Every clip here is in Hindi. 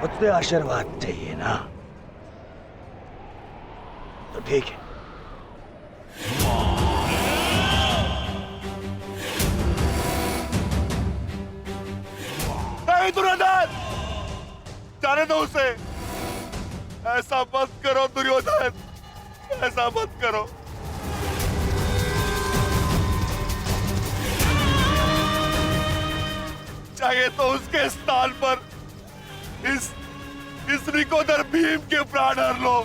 मुझसे आशीर्वाद चाहिए ना, तो ठीक है। नहीं दुर्योधन, जाने दो उसे। ऐसा मत करो दुर्योधन, ऐसा मत करो। चाहिए तो उसके स्थान पर इस निकोदर भीम के प्राण हर लो,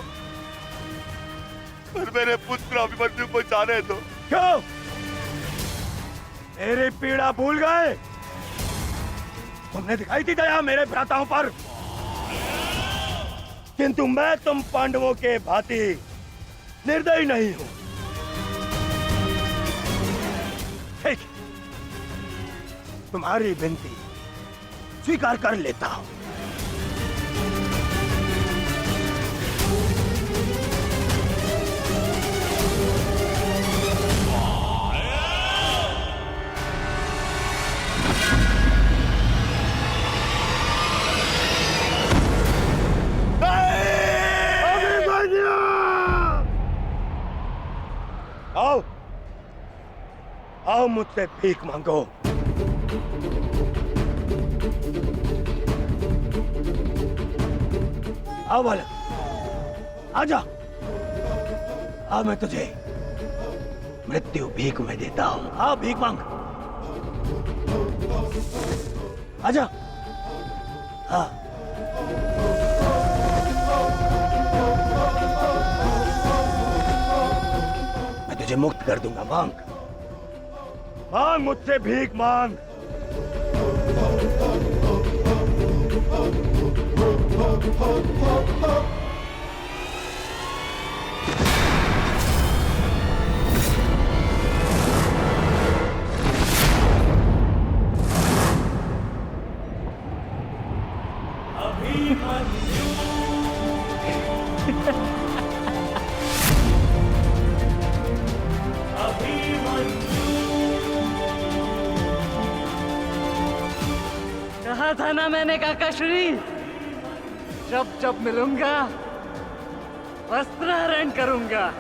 पर मेरे पुत्र अभिमन्यु को जाने दो। क्यों? मेरी पीड़ा भूल गए? तुमने दिखाई थी दया मेरे भ्राताओं पर, किंतु मैं तुम पांडवों के भांति निर्दयी नहीं हूं। ठीक, तुम्हारी विनती स्वीकार कर लेता हूं। आओ, आओ मुझसे भीख मांगो। आओ बालक, आजा। आ मैं तुझे मृत्यु भीख में देता हूं। आओ भीख मांग, आजा। हाँ, मैं तुझे मुक्त कर दूंगा। मांग, मांग मुझसे भीख मांग। कहा था ना मैंने काकाश्री, जब जब मिलूंगा वस्त्रहरण करूंगा।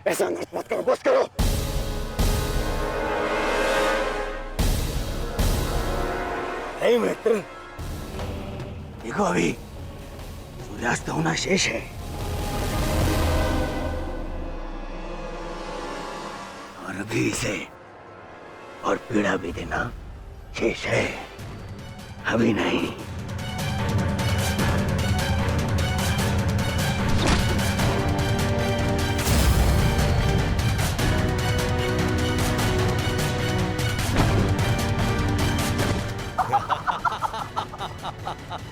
ऐसा नृत्य मत करो, बस करो। नहीं मित्र, देखो अभी सूर्यास्त होना शेष है और अभी इसे और पीड़ा भी देना शेष है, अभी नहीं।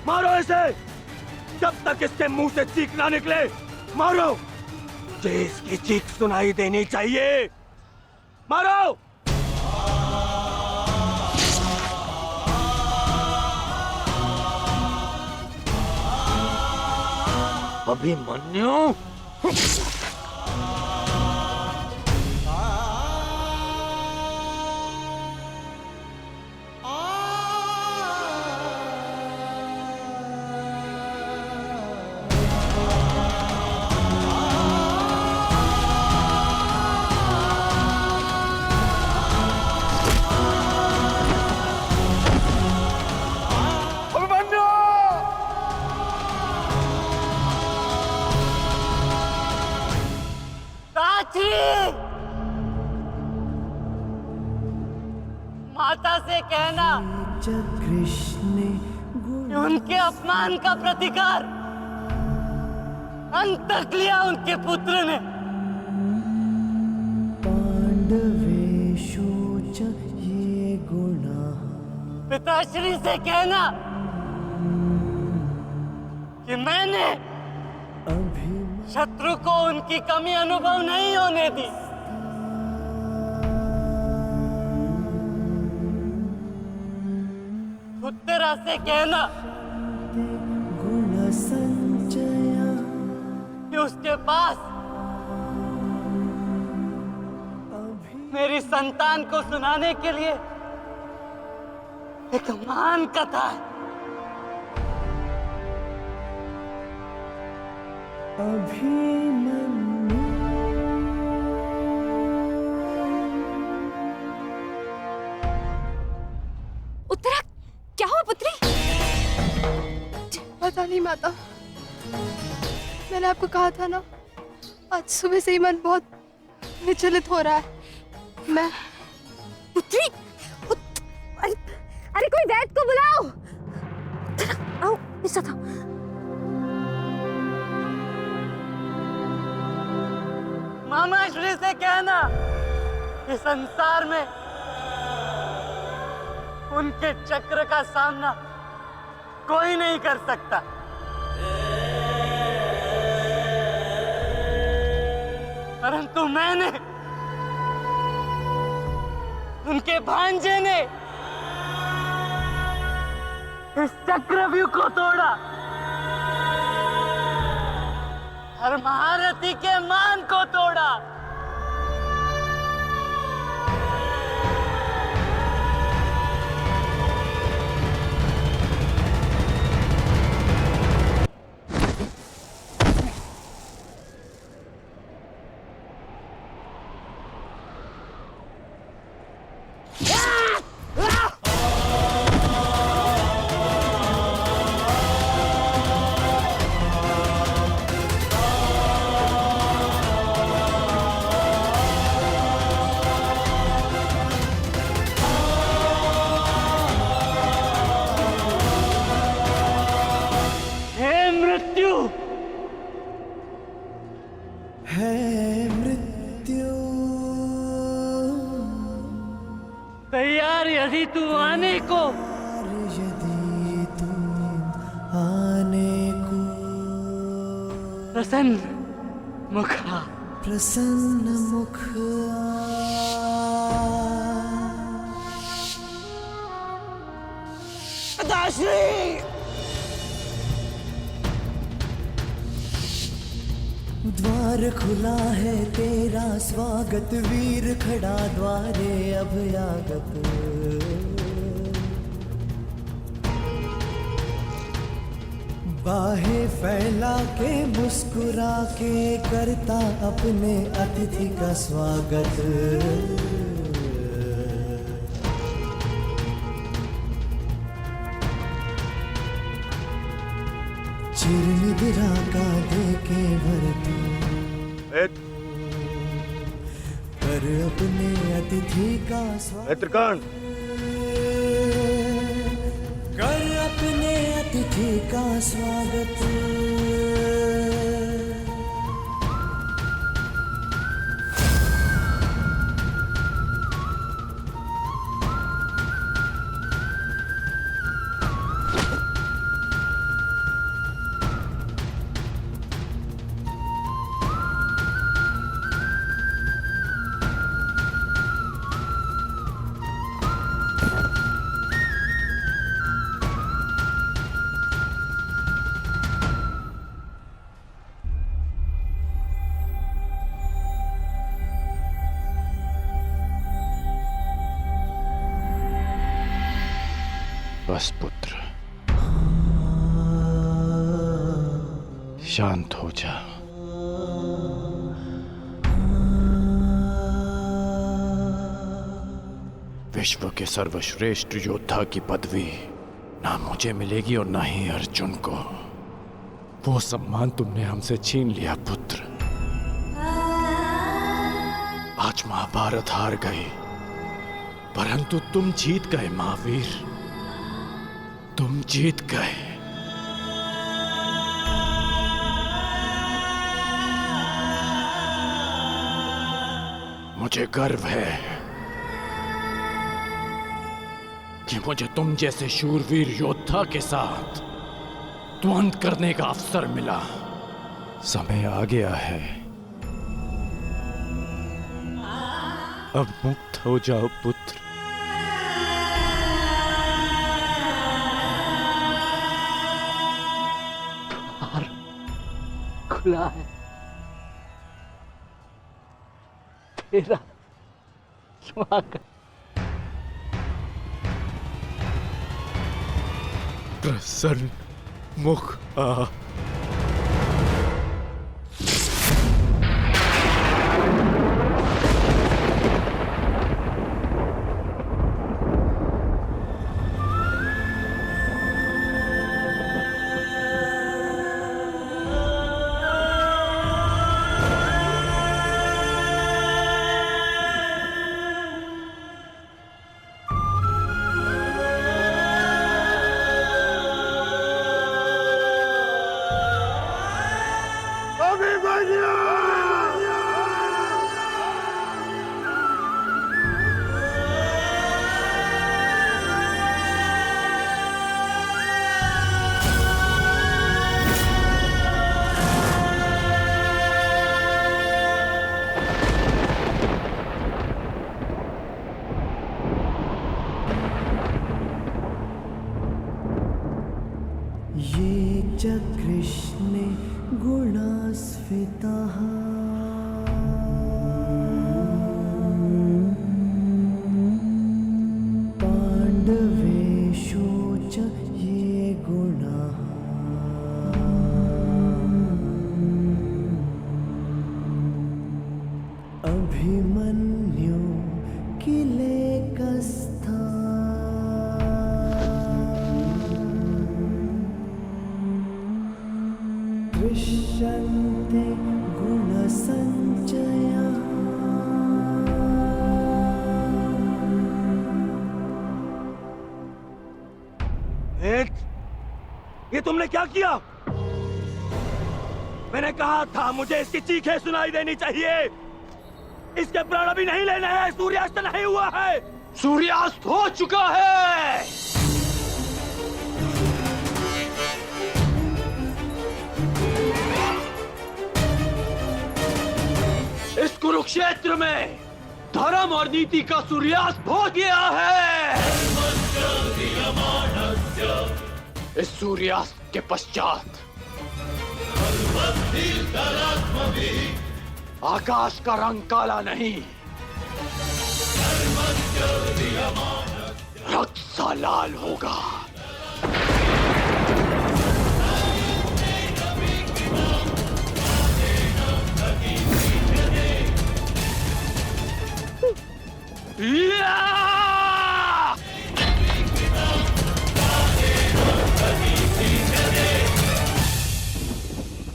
मारो इसे जब तक इसके मुंह से चीख ना निकले। मारो, मुझे इसकी चीख सुनाई देनी चाहिए। मारो। अभिमन्यु, माता से कहना कि उनके अपमान का प्रतिकार अंत तक लिया उनके पुत्र ने। पिताश्री से कहना कि मैंने शत्रु को उनकी कमी अनुभव नहीं होने दी। उत्तरा से कहना कि उसके पास मेरी संतान को सुनाने के लिए एक महान कथा है। उत्तरा, क्या हुआ पुत्री? पता नहीं माता, मैंने आपको कहा था ना, आज सुबह से ही मन बहुत विचलित हो रहा है। मैं पुत्री, अरे कोई वैद्य को बुलाओ। आओ, ऐसा था। मामा श्री से कहना कि संसार में उनके चक्र का सामना कोई नहीं कर सकता। परंतु मैंने, उनके भांजे ने इस चक्रव्यूह को तोड़ा और महारथी के मान को तोड़ा। तू आने को। यदि तू आने को प्रसन्न मुखा, प्रसन्न मुख द्वार खुला है तेरा स्वागत, वीर खड़ा द्वारे अभयागत। बाहें फैला के मुस्कुरा के करता अपने अतिथि का स्वागत। चिरनिद्रा का देके भरतू कर अपने अतिथि का स्वागत। कर अपने अतिथि का स्वागत। बस पुत्र, शांत हो जा। विश्व के सर्वश्रेष्ठ योद्धा की पदवी ना मुझे मिलेगी और ना ही अर्जुन को। वो सम्मान तुमने हमसे छीन लिया पुत्र। आज महाभारत हार गई, परंतु तुम जीत गए महावीर, तुम जीत गए। मुझे गर्व है कि मुझे तुम जैसे शूरवीर योद्धा के साथ द्वंद्व करने का अवसर मिला। समय आ गया है, अब मुक्त हो जाओ पुत्र। खुला है तेरा स्वागत। प्रसन्न मुख आ। ये च कृष्णे गुणास्फितः पाण्डवेषु च ये गुणाः अभिमन्यु किलेकस्था दृश्यन्ते गुणसञ्चयः। ये तुमने क्या किया? मैंने कहा था मुझे इसकी चीखें सुनाई देनी चाहिए। इसके प्राण अभी नहीं लेने हैं, सूर्यास्त नहीं हुआ है। सूर्यास्त हो चुका है। इस कुरुक्षेत्र में धर्म और नीति का सूर्यास्त हो गया है। इस सूर्यास्त के पश्चात आकाश का रंग काला नहीं, रक्त सा लाल होगा।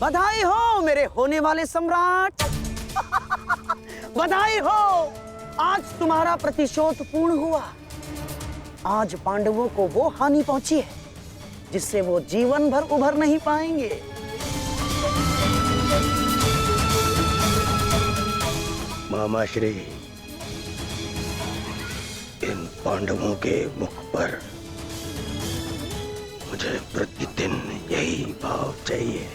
बधाई हो मेरे होने वाले सम्राट। बधाई हो, आज तुम्हारा प्रतिशोध पूर्ण हुआ। आज पांडवों को वो हानि पहुंची है जिससे वो जीवन भर उभर नहीं पाएंगे। मामाश्री, इन पांडवों के मुख पर मुझे प्रतिदिन यही भाव चाहिए।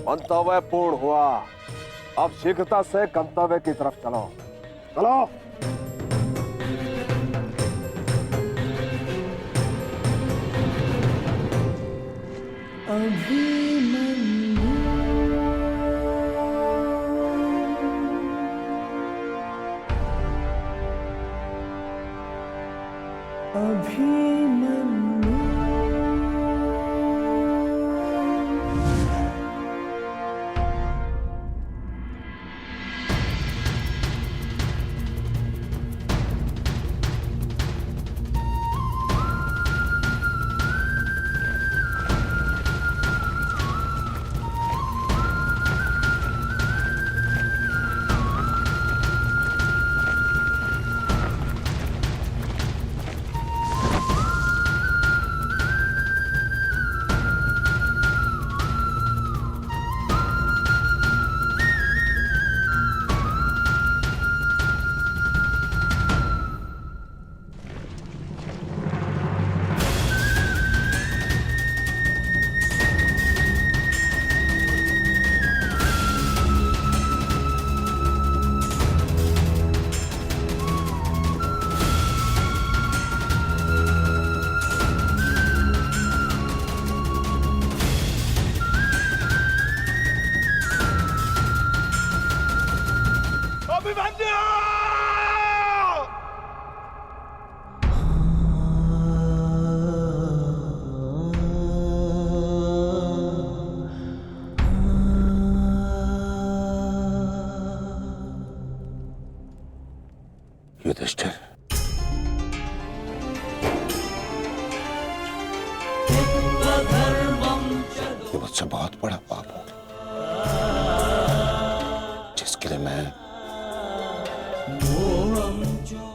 मंतव्य पूर्ण हुआ। अब शीघ्रता से गंतव्य की तरफ चलो। चलो। युधिष्ठिर, ये मुझसे बहुत बड़ा पाप हो जिसके लिए मैं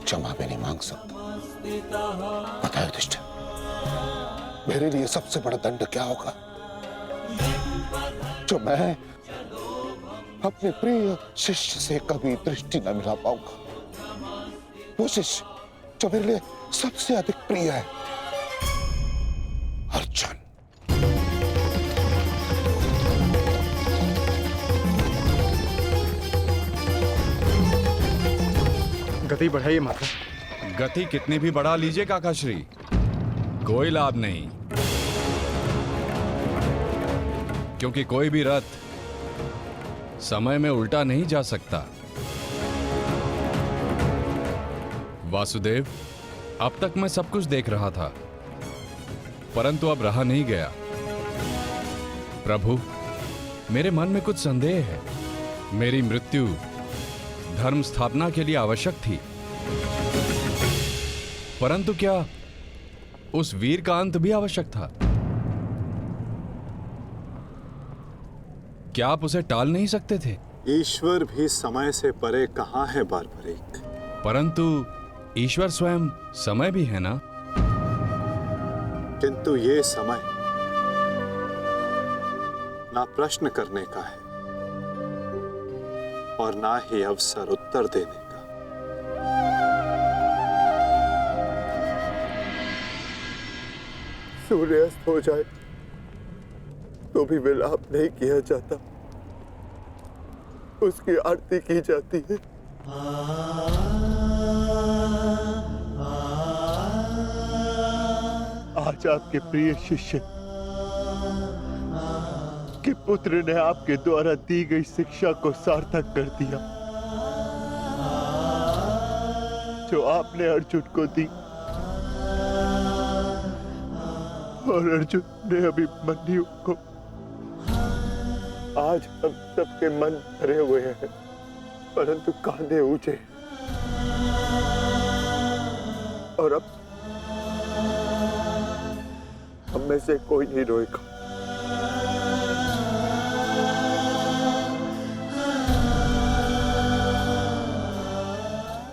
क्षमा भी नहीं मांग सकता। पता है युधिष्ठिर, मेरे लिए सबसे बड़ा दंड क्या होगा? जो मैं अपने प्रिय शिष्य से कभी दृष्टि न मिला पाऊंगा। वो शिष्य जो मेरे लिए सबसे अधिक प्रिय है, अर्जुन। गति बढ़ाइए माता। गति कितनी भी बढ़ा लीजिए काकाश्री, कोई लाभ नहीं, क्योंकि कोई भी रथ समय में उल्टा नहीं जा सकता। वासुदेव, अब तक मैं सब कुछ देख रहा था, परंतु अब रहा नहीं गया। प्रभु, मेरे मन में कुछ संदेह है। मेरी मृत्यु धर्म स्थापना के लिए आवश्यक थी, परंतु क्या उस वीर का अंत भी आवश्यक था? क्या आप उसे टाल नहीं सकते थे? ईश्वर भी समय से परे कहां है बारबरीक। परंतु ईश्वर स्वयं समय भी है ना। किंतु ये समय ना प्रश्न करने का है और ना ही अवसर उत्तर देने का। सूर्यास्त हो जाए तो भी विलाप नहीं किया जाता, उसकी आरती की जाती है। आज आपके प्रिय शिष्य के पुत्र ने आपके द्वारा दी गई शिक्षा को सार्थक कर दिया, जो आपने अर्जुन को दी, और अर्जुन ने अभिमन्यु को। आज हम सबके मन भरे हुए हैं, परंतु कांधे ऊंचे, और अब हम में से कोई नहीं रोएगा।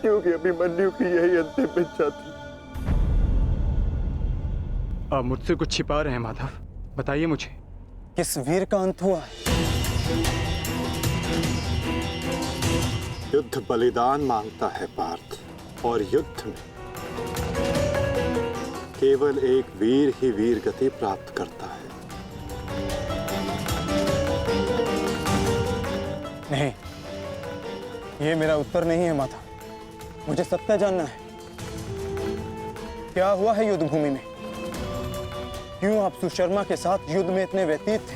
क्योंकि अभिमन्यु की यही अंतिम इच्छा थी। आप मुझसे कुछ छिपा रहे हैं माधव, बताइए मुझे। किस वीर का अंत हुआ? युद्ध बलिदान मांगता है पार्थ, और युद्ध में केवल एक वीर ही वीर गति प्राप्त करता है। नहीं, ये मेरा उत्तर नहीं है माता। मुझे सत्य जानना है। क्या हुआ है युद्ध भूमि में? क्यों आप सुशर्मा के साथ युद्ध में इतने व्यतीत थे?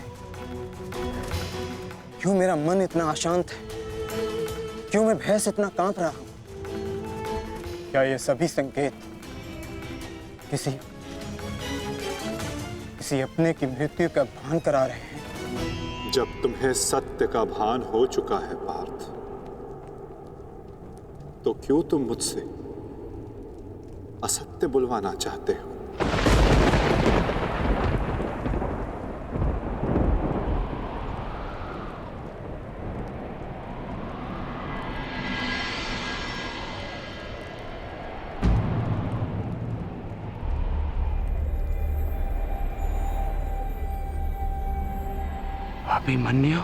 क्यों मेरा मन इतना अशांत है? क्यों मैं भय से इतना कांप रहा हूं? क्या ये सभी संकेत किसी अपने की मृत्यु का भान करा रहे हैं? जब तुम्हें सत्य का भान हो चुका है पार्थ, तो क्यों तुम मुझसे असत्य बुलवाना चाहते हो? अभिमन्यु?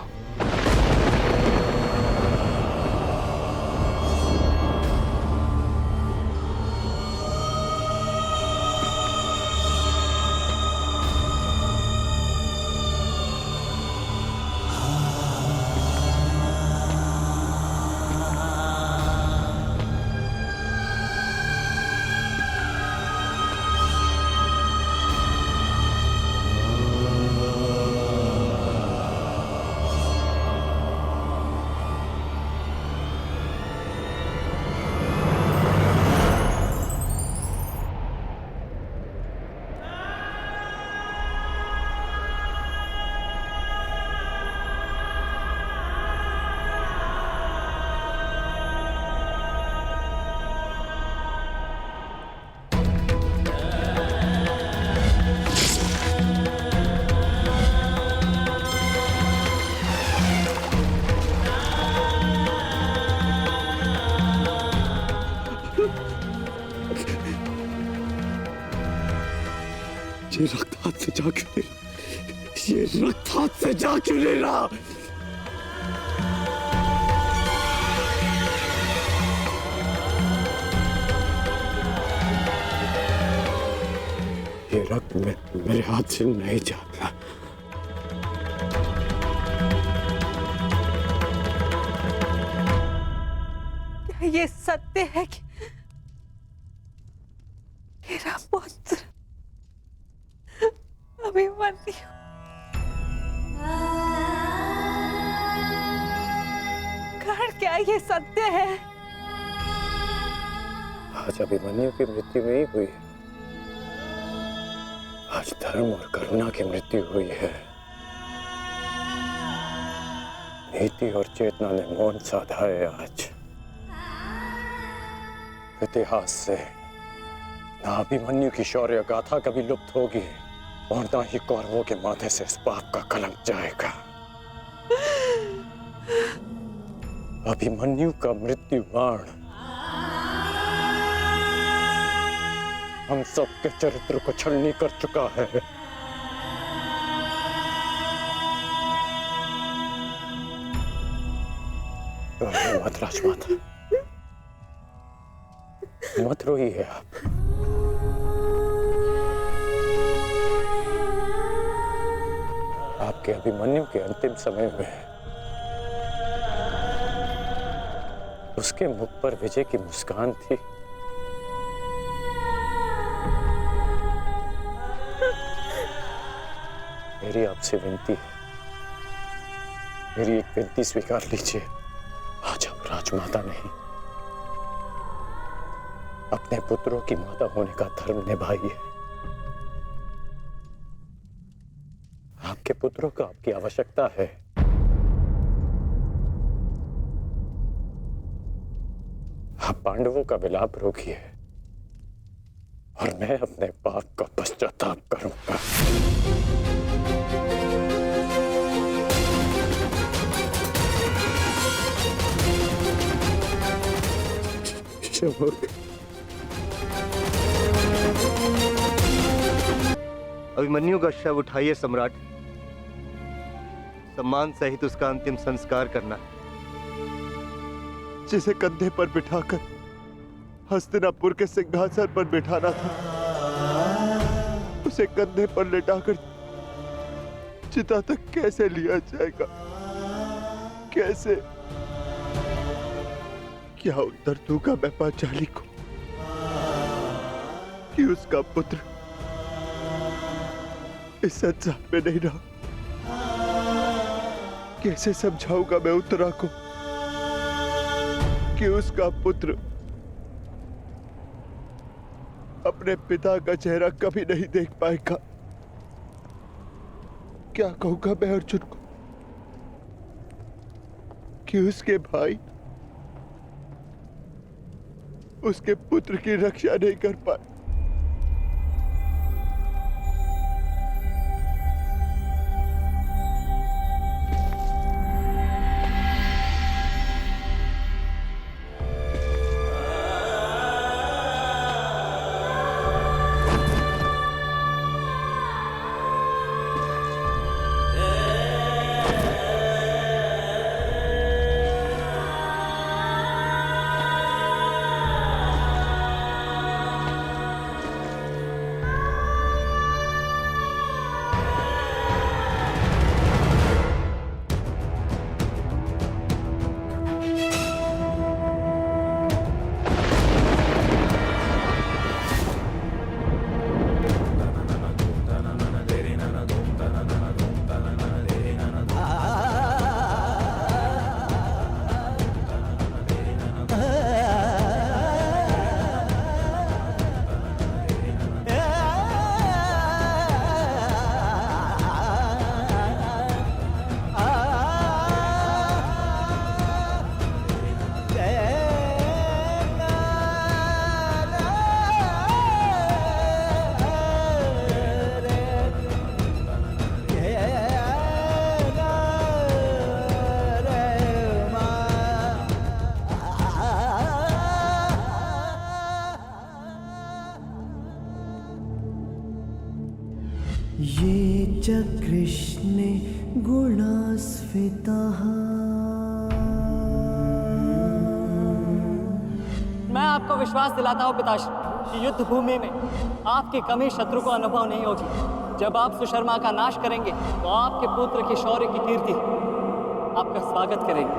ये रक्त हाथ से जा क्यों नहीं? ये रक्त हाथ से जा क्यों नहीं रहा? ये रक्त मेरे हाथ से नहीं जाता। क्या ये सत्य है कि मेरा पुत्र अभिमन्यु क्या ये सत्य है? आज अभिमन्यु की मृत्यु नहीं हुई है, आज धर्म और करुणा की मृत्यु हुई है। नीति और चेतना ने मौन साधा है। आज इतिहास से ना अभिमन्यु की शौर्य गाथा कभी लुप्त होगी और ना ही कौरवों के माथे से इस पाप का कलंक जाएगा। अभिमन्यु का मृत्यु बाण हम सबके चरित्र को छलनी कर चुका है। मत राजमाता, मत रोइए आप। आपके अभिमन्यु के अंतिम समय में उसके मुख पर विजय की मुस्कान थी। मेरी आपसे विनती है, मेरी एक विनती स्वीकार लीजिए। आज आप राजमाता नहीं, अपने पुत्रों की माता होने का धर्म निभाइए। आपके पुत्रों को आपकी आवश्यकता है। आप पांडवों का विलाप रोकिए और मैं अपने पाप का पश्चाताप करूंगा। अभिमन्यु का शव उठाइए सम्राट, सम्मान सहित उसका अंतिम संस्कार करना है। जिसे कंधे पर बिठाकर हस्तिनापुर के सिंहासन पर बिठाना था, उसे कंधे पर लेटाकर चिता तक कैसे लिया जाएगा? कैसे? क्या उत्तर दूंगा मैं पांचाली को कि उसका पुत्र इस संसार में नहीं रहा? कैसे समझाऊंगा मैं उत्तरा को कि उसका पुत्र अपने पिता का चेहरा कभी नहीं देख पाएगा? क्या कहूंगा मैं अर्जुन को कि उसके भाई उसके पुत्र की रक्षा नहीं कर पाए? ये च कृष्णे गुणास्फितः। मैं आपको विश्वास दिलाता हूँ पिताश्री कि युद्ध भूमि में आपकी कमी शत्रु को अनुभव नहीं होगी। जब आप सुशर्मा का नाश करेंगे तो आपके पुत्र की शौर्य की कीर्ति आपका स्वागत करेगी।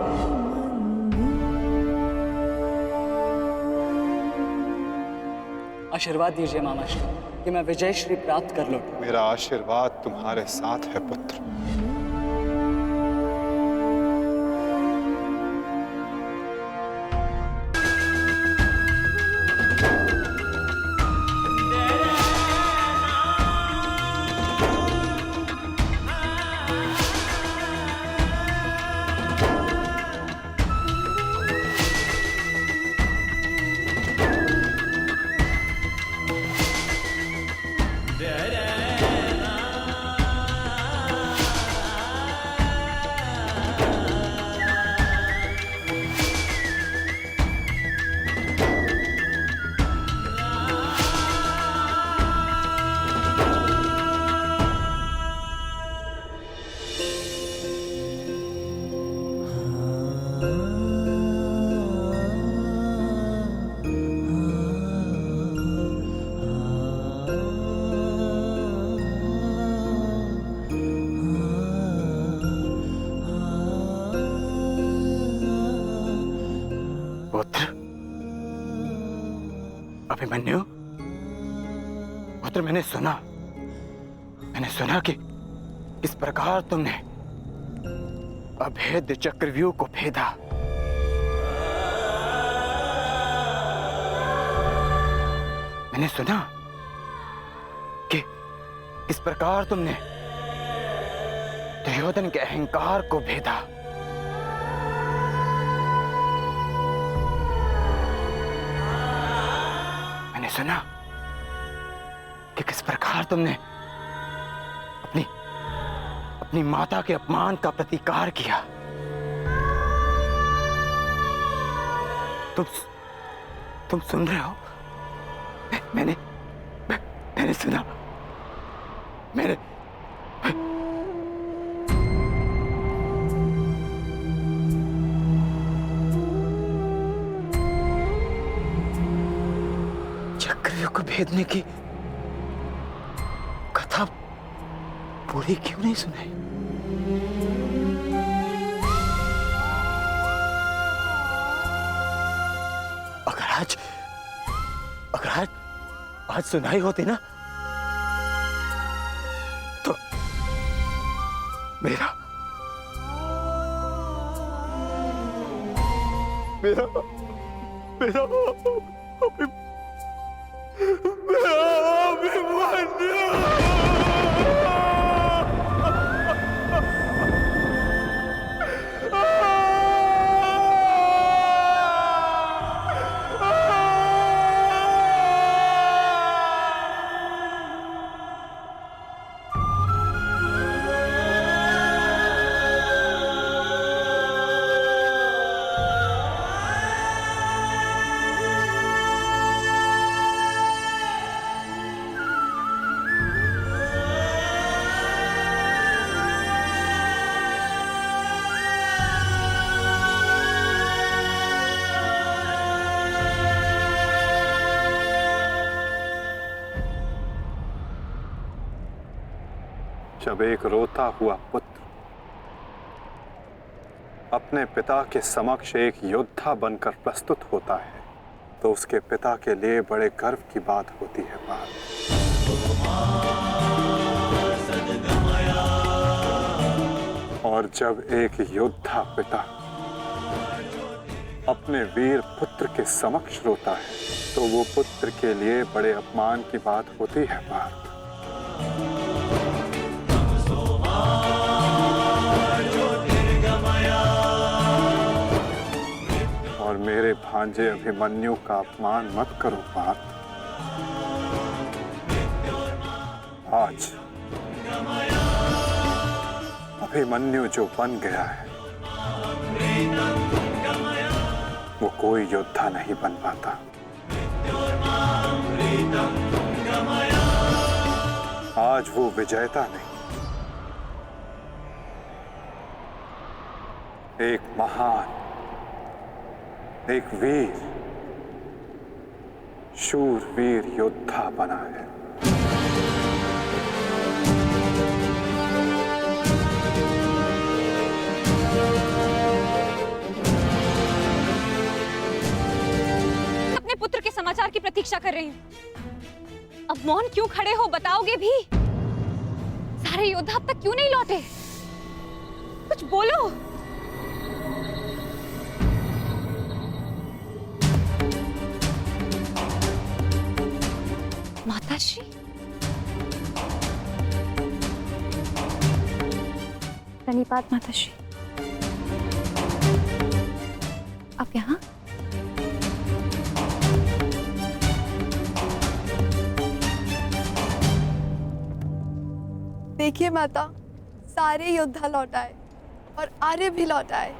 आशीर्वाद दीजिए मामाश्री कि मैं विजयश्री प्राप्त कर लूं। मेरा आशीर्वाद तुम्हारे साथ है पुत्र। अभिमन्यु, पुत्र, मैंने सुना कि इस प्रकार तुमने अभेद्य चक्रव्यूह को भेदा। मैंने सुना कि इस प्रकार तुमने दुर्योधन के अहंकार को भेदा। मैंने सुना कि किस प्रकार तुमने अपनी माता के अपमान का प्रतिकार किया। तुम सुन रहे हो? मैंने सुना। मैंने चक्रव्यूह को भेदने की कथा पूरी क्यों नहीं सुनाई? अगर आज सुनाई होती ना, तो मेरा जब एक रोता हुआ पुत्र अपने पिता के समक्ष एक योद्धा बनकर प्रस्तुत होता है, तो उसके पिता के लिए बड़े गर्व की बात होती है। और जब एक योद्धा पिता अपने वीर पुत्र के समक्ष रोता है, तो वो पुत्र के लिए बड़े अपमान की बात होती है। और मेरे भांजे अभिमन्यु का अपमान मत करो पार्थ। आज अभिमन्यु जो बन गया है, वो कोई योद्धा नहीं बन पाता। आज वो विजेता नहीं, एक महान, एक वीर, शूरवीर योद्धा बना है। अपने पुत्र के समाचार की प्रतीक्षा कर रही हूँ। अब मौन क्यों खड़े हो, बताओगे भी? सारे योद्धा अब तक क्यों नहीं लौटे? कुछ बोलो। माताश्री, प्रणिपात माताश्री। आप यहाँ? देखिए माता, सारे योद्धा लौट आए और आर्य भी लौट आए।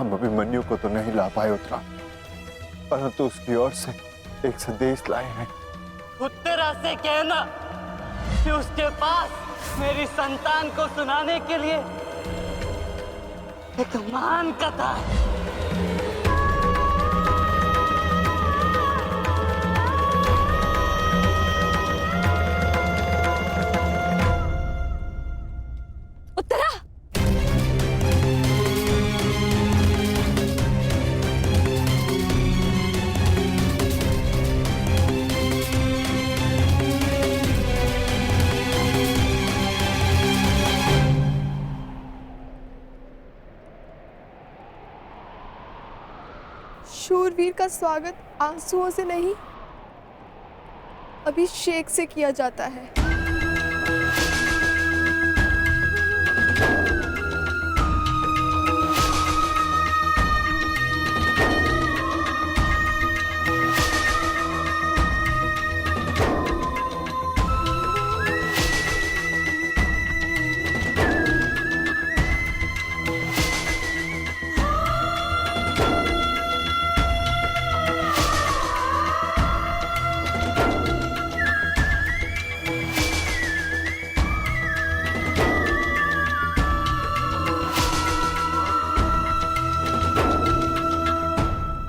हम अभिमन्यु को तो नहीं ला पाए उत्तरा, परंतु उसकी ओर से एक संदेश लाए हैं। उत्तरा से कहना कि उसके पास मेरी संतान को सुनाने के लिए एक महान कथा है। उत्तरा, शूरवीर का स्वागत आंसुओं से नहीं, अभिषेक से किया जाता है।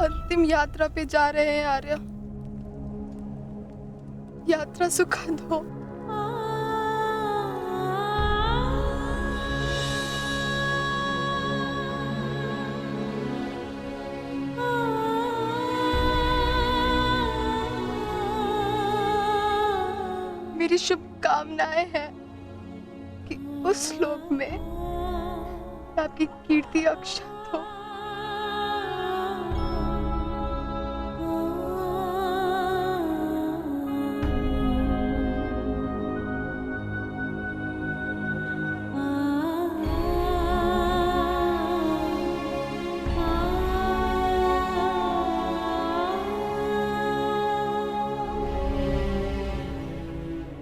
अंतिम यात्रा पे जा रहे हैं आर्य, यात्रा सुखद हो। मेरी शुभकामनाएं हैं कि उस लोक में आपकी कीर्ति अक्षत हो।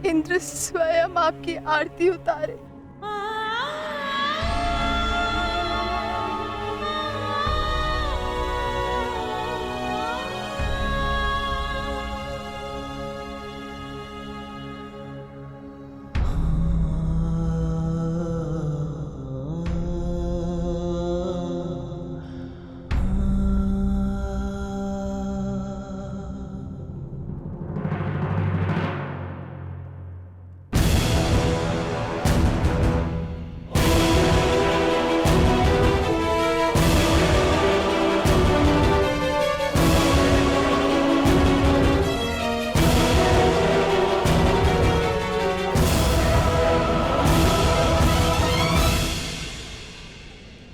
इंद्र स्वयं आपकी आरती उतारे।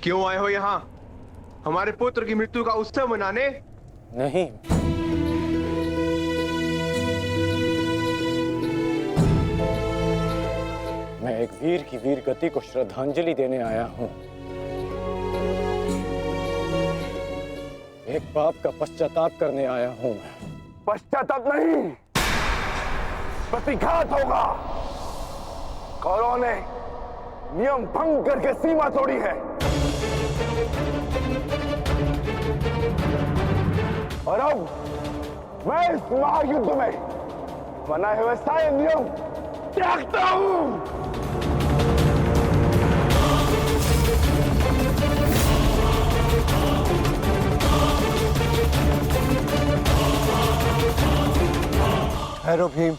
क्यों आए हो यहाँ? हमारे पुत्र की मृत्यु का उत्सव मनाने? नहीं, मैं एक वीर की वीर गति को श्रद्धांजलि देने आया हूँ। एक पाप का पश्चाताप करने आया हूँ। पश्चाताप नहीं, प्रतिघात होगा। कौरवों ने नियम भंग करके सीमा तोड़ी है और अब मैं इस महायुद्ध में बनाए हुए सारे नियम त्यागता हूं। ठहरो भीम,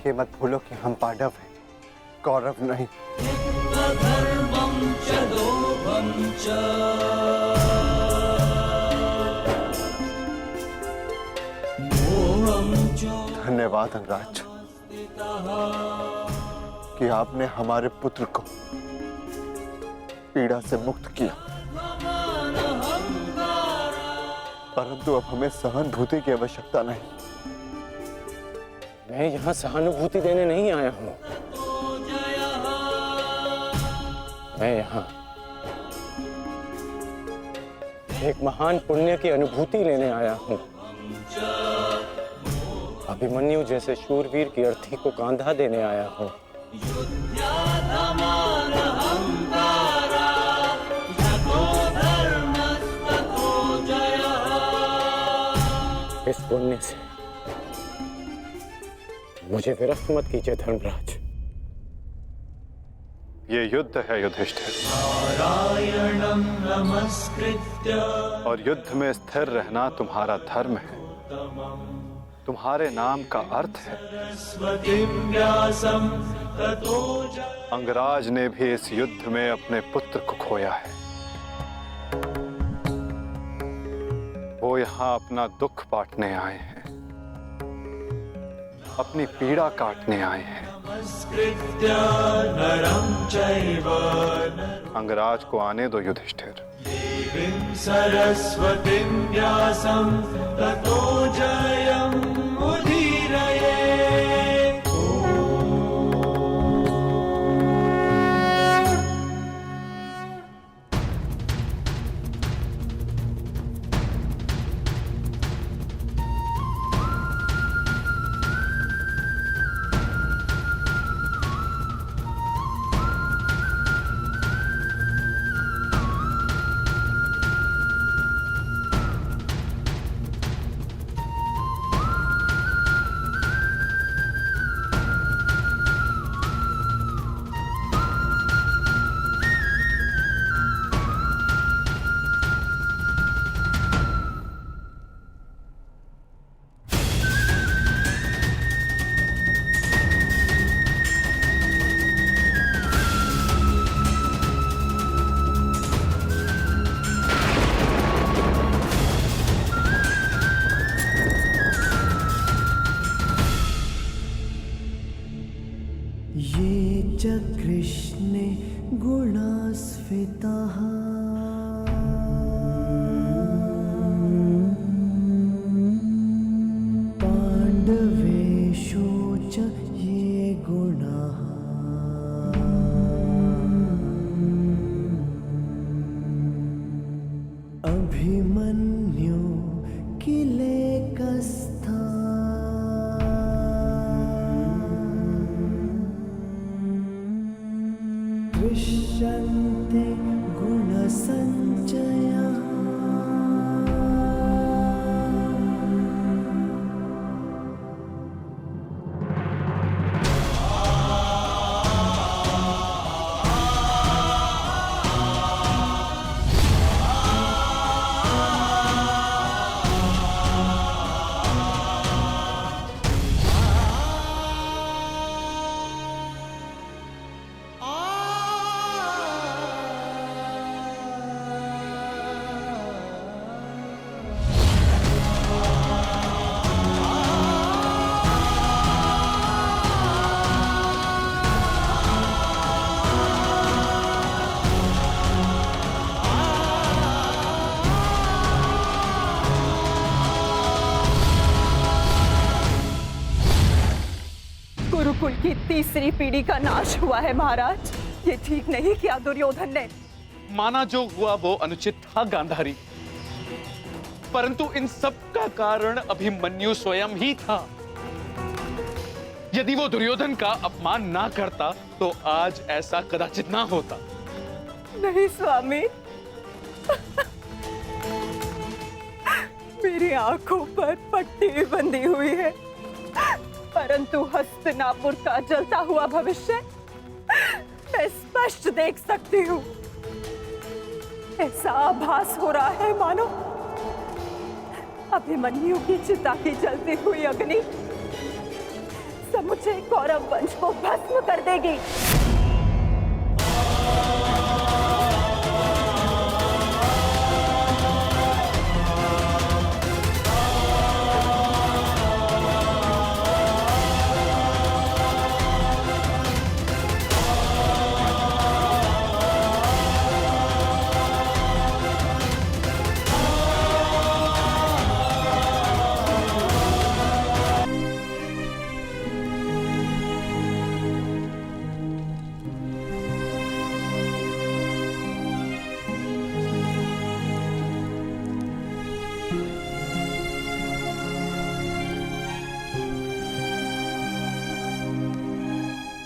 ये मत भूलो कि हम पांडव हैं, कौरव नहीं। धन्यवाद अंगराज कि आपने हमारे पुत्र को पीड़ा से मुक्त किया, परंतु अब हमें सहानुभूति की आवश्यकता नहीं। मैं यहाँ सहानुभूति देने नहीं आया हूँ, मैं यहाँ एक महान पुण्य की अनुभूति लेने आया हूँ। अब अभिमन्यु जैसे शूरवीर की अर्थी को कांधा देने आया हूं। इस पुण्य से मुझे विरक्त मत कीजिए धर्मराज। ये युद्ध है युधिष्ठिर, और युद्ध में स्थिर रहना तुम्हारा धर्म है, तुम्हारे नाम का अर्थ है। अंगराज ने भी इस युद्ध में अपने पुत्र को खोया है। वो यहां अपना दुख बांटने आए हैं, अपनी पीड़ा काटने आए हैं। अंगराज को आने दो युधिष्ठिर। सरस्वतीं व्यासं ततो जयं उदीरये। ये च कृष्णे गुणास्फिताः पाण्डवेषु च ये गुणाः अभिमन्यु किलेकस्था दृश्यन्ते गुणसञ्चयः। गुरुकुल की तीसरी पीढ़ी का नाश हुआ है महाराज। ये ठीक नहीं किया दुर्योधन ने। माना जो हुआ वो अनुचित था गांधारी, परंतु इन सब का कारण अभिमन्यु स्वयं ही था। यदि वो दुर्योधन का अपमान ना करता तो आज ऐसा कदाचित ना होता। नहीं स्वामी, मेरी आंखों पर पट्टी बंधी हुई है, परंतु हस्तिनापुर का जलता हुआ भविष्य मैं स्पष्ट देख सकती हूँ। ऐसा आभास हो रहा है मानो अभिमन्यु की चिता की जलती हुई अग्नि समुचे कौरव वंश को भस्म कर देगी।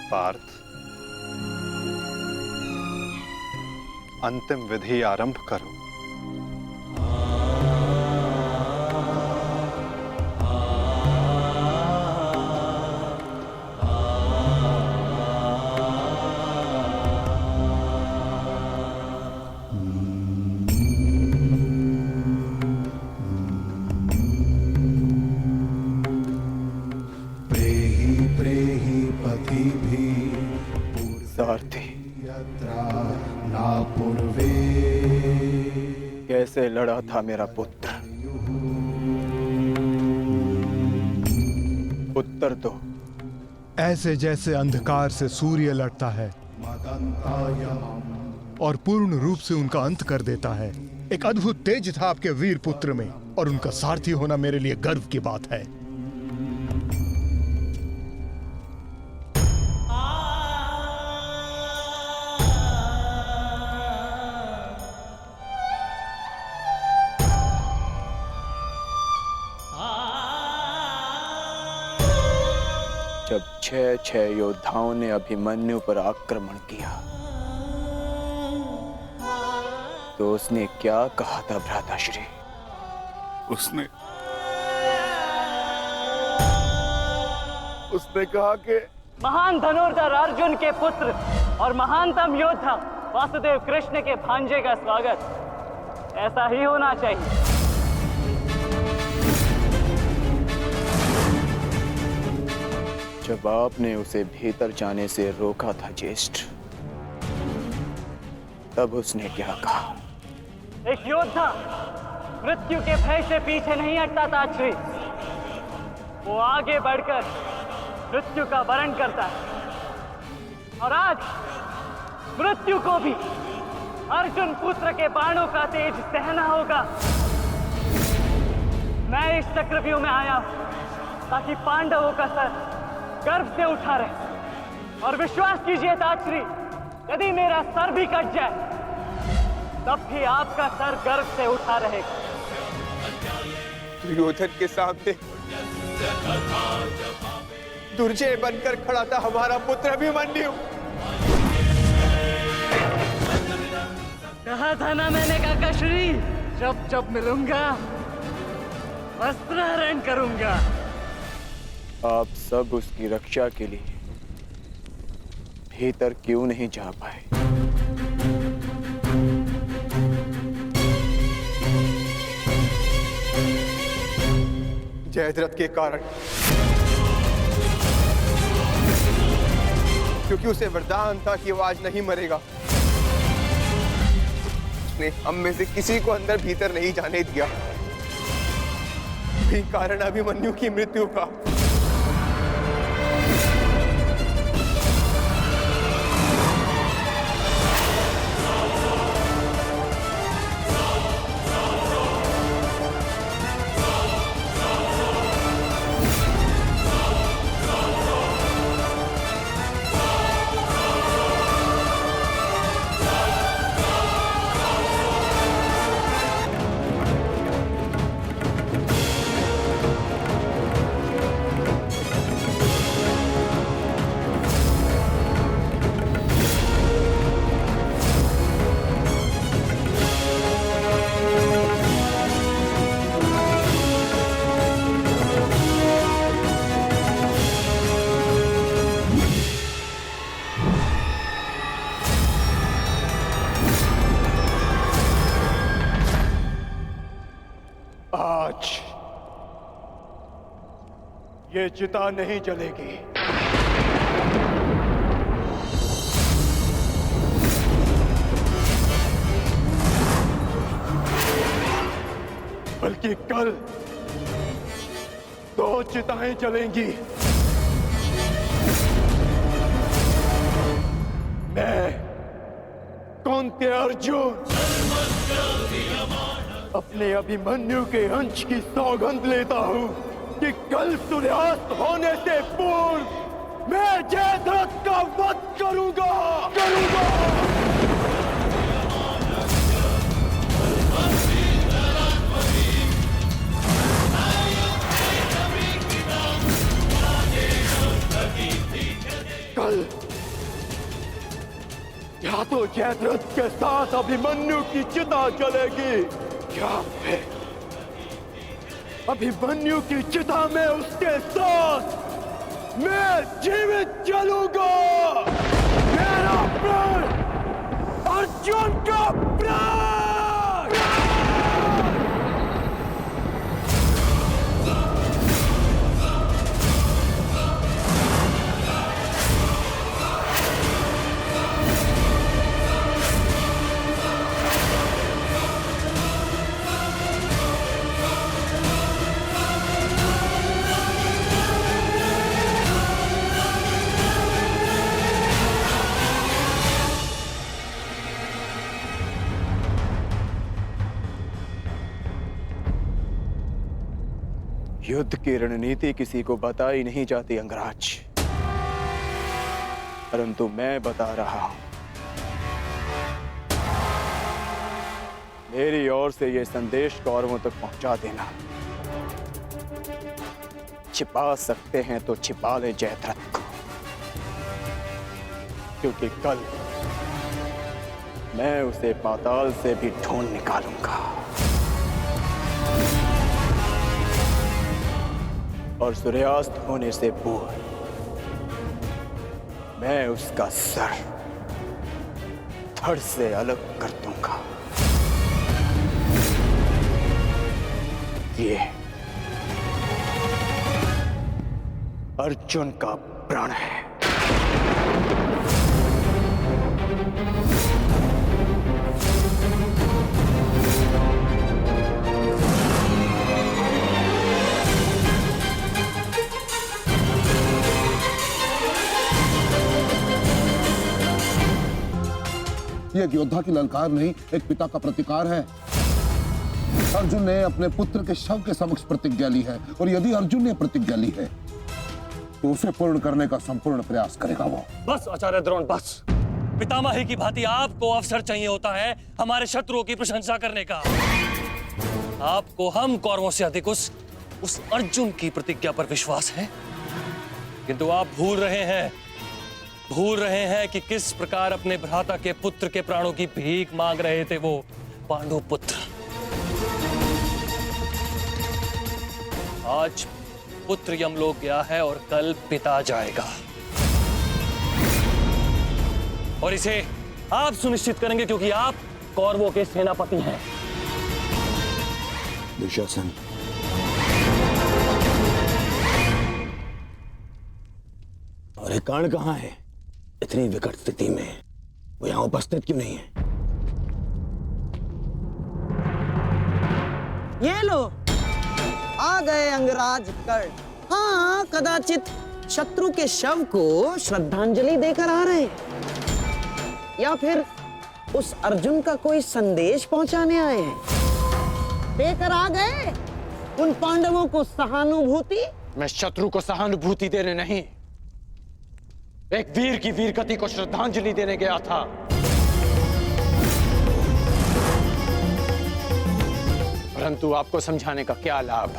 पार्थ, अंतिम विधि आरंभ करो। सारथी ना पूर्वे, कैसे लड़ा था मेरा पुत्र? उत्तर दो। ऐसे जैसे अंधकार से सूर्य लड़ता है और पूर्ण रूप से उनका अंत कर देता है। एक अद्भुत तेज था आपके वीर पुत्र में, और उनका सारथी होना मेरे लिए गर्व की बात है। जब 6 योद्धाओं ने अभिमन्यु पर आक्रमण किया तो उसने क्या कहा था भ्राताश्री? उसने कहा कि महान धनुर्धर अर्जुन के पुत्र और महानतम योद्धा वासुदेव कृष्ण के भांजे का स्वागत ऐसा ही होना चाहिए। जब आपने उसे भीतर जाने से रोका था ज्येष्ठ, तब उसने क्या कहा? एक योद्धा मृत्यु के भय से पीछे नहीं हटता था श्री, वो आगे बढ़कर मृत्यु का वरण करता है। और आज मृत्यु को भी अर्जुन पुत्र के बाणों का तेज सहना होगा। मैं इस चक्रव्यूह में आया हूं ताकि पांडवों का सर गर्व से उठा रहे। और विश्वास कीजिए ताश्री, यदि मेरा सर भी कट जाए तब भी आपका सर गर्व से उठा रहेगा। दुर्योधन के सामने दुर्जय बनकर खड़ा था हमारा पुत्र अभिमन्यु। कहा था ना मैंने काका श्री, जब जब मिलूंगा वस्त्रहरण करूंगा। आप सब उसकी रक्षा के लिए भीतर क्यों नहीं जा पाए? जयद्रथ के कारण, क्योंकि उसे वरदान था कि वो आज नहीं मरेगा। उसने हम में से किसी को अंदर भीतर नहीं जाने दिया, भी कारण अभिमन्यु की मृत्यु का। आज ये चिता नहीं जलेगी। बल्कि कल 2 चिताएं जलेंगी। मैं कौंते अर्जुन अपने अभिमन्यु के अंश की सौगंध लेता हूं कि कल सूर्यास्त होने से पूर्व मैं जयद्रथ का वध करूंगा। कल कल या तो जयद्रथ के साथ अभिमन्यु की चिता जलेगी या फिर अभिमन्यु की चिता में उसके साथ मैं जीवित जलूंगा। मेरा प्राण अर्जुन का प्राण। युद्ध की रणनीति किसी को बताई नहीं जाती अंगराज, परंतु मैं बता रहा हूं। मेरी ओर से यह संदेश कौरवों तक पहुंचा देना। छिपा सकते हैं तो छिपा ले जयद्रथ को, क्योंकि कल मैं उसे पाताल से भी ढूंढ निकालूंगा और सूर्यास्त होने से पूर्व मैं उसका सर धड़ से अलग कर दूंगा। ये अर्जुन का प्रण है। ये एक योद्धा की ललकार नहीं, एक पिता का प्रतिकार है। अर्जुन ने अपने पुत्र के शव के समक्ष प्रतिज्ञा ली है और यदि अर्जुन ने प्रतिज्ञा ली है तो उसे पूर्ण करने का संपूर्ण प्रयास करेगा वो। बस आचार्य द्रोण, बस। पितामही की भांति आपको अवसर चाहिए होता है हमारे शत्रुओं की प्रशंसा करने का। आपको हम कौरवों से अधिक उस अर्जुन की प्रतिज्ञा पर विश्वास है, किंतु आप भूल रहे हैं कि किस प्रकार अपने भ्राता के पुत्र के प्राणों की भीख मांग रहे थे वो पांडु पुत्र। आज पुत्र यमलोक गया है और कल पिता जाएगा, और इसे आप सुनिश्चित करेंगे क्योंकि आप कौरवों के सेनापति हैं। दुशासन, और ये कर्ण कहां है? इतनी विकट स्थिति में वो यहां उपस्थित क्यों नहीं है? ये लो, आ गए अंगराज कर्ण। हाँ, कदाचित शत्रु के शव को श्रद्धांजलि देकर आ रहे, या फिर उस अर्जुन का कोई संदेश पहुंचाने आए हैं। देकर आ गए उन पांडवों को सहानुभूति। मैं शत्रु को सहानुभूति देने नहीं, एक वीर की वीरगति को श्रद्धांजलि देने गया था। परंतु आपको समझाने का क्या लाभ?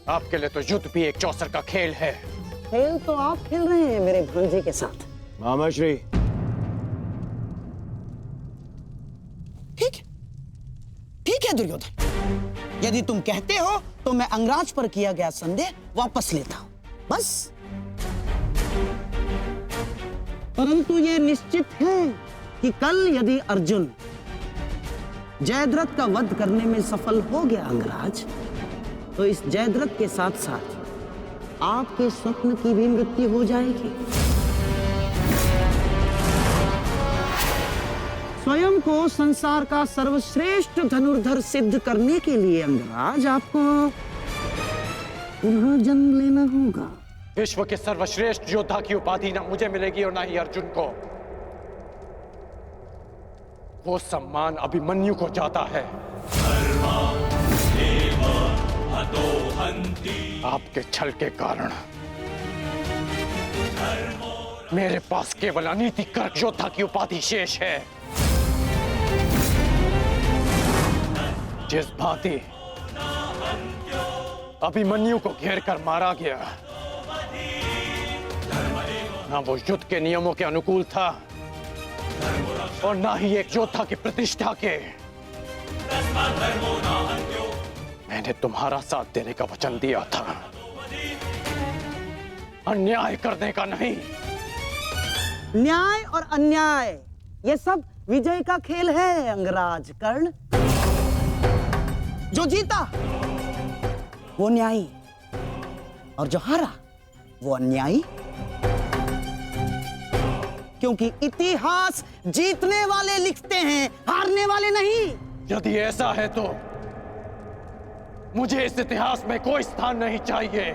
आपके लिए तो युद्ध भी एक चौसर का खेल है। खेल तो आप खेल रहे हैं मेरे भांजे के साथ। मामाश्री, ठीक है दुर्योधन, यदि तुम कहते हो तो मैं अंगराज पर किया गया संदेह वापस लेता हूं, बस। परंतु यह निश्चित है कि कल यदि अर्जुन जयद्रथ का वध करने में सफल हो गया अंगराज, तो इस जयद्रथ के साथ साथ आपके स्वप्न की भी मृत्यु हो जाएगी। स्वयं को संसार का सर्वश्रेष्ठ धनुर्धर सिद्ध करने के लिए अंगराज आपको पुनः जन्म लेना होगा। विश्व के सर्वश्रेष्ठ योद्धा की उपाधि ना मुझे मिलेगी और ना ही अर्जुन को। वो सम्मान अभिमन्यु को जाता है। आपके छल के कारण मेरे पास केवल अनीतिकर योद्धा की उपाधि शेष है। जिस भांति अभिमन्यु को घेर कर मारा गया, ना वो युद्ध के नियमों के अनुकूल था और ना ही एक योद्धा की प्रतिष्ठा के। मैंने तुम्हारा साथ देने का वचन दिया था, अन्याय करने का नहीं। न्याय और अन्याय ये सब विजय का खेल है अंगराज कर्ण। जो जीता वो न्यायी और जो हारा वो अन्यायी। क्योंकि इतिहास जीतने वाले लिखते हैं, हारने वाले नहीं। यदि ऐसा है तो मुझे इस इतिहास में कोई स्थान नहीं चाहिए।